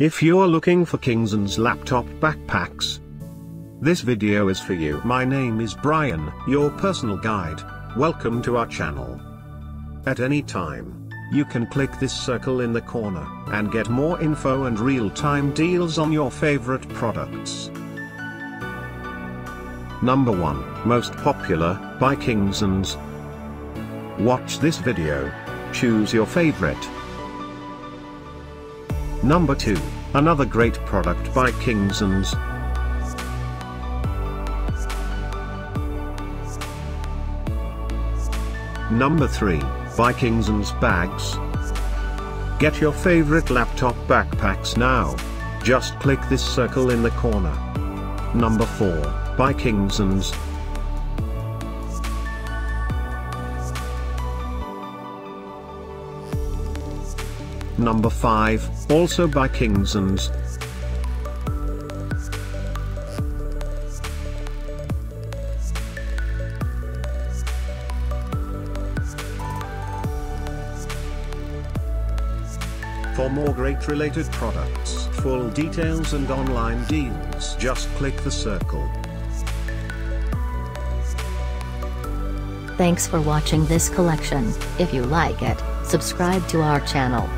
If you're looking for Kingsons laptop backpacks, this video is for you. My name is Brian, your personal guide. Welcome to our channel. At any time, you can click this circle in the corner, and get more info and real-time deals on your favorite products. Number 1, most popular, by Kingsons. Watch this video. Choose your favorite. Number 2, another great product by Kingsons. Number 3, by Kingsons bags. Get your favorite laptop backpacks now. Just click this circle in the corner. Number 4, by Kingsons. Number 5, also by Kingsons. For more great related products, full details and online deals, just click the circle. Thanks for watching this collection. If you like it, subscribe to our channel.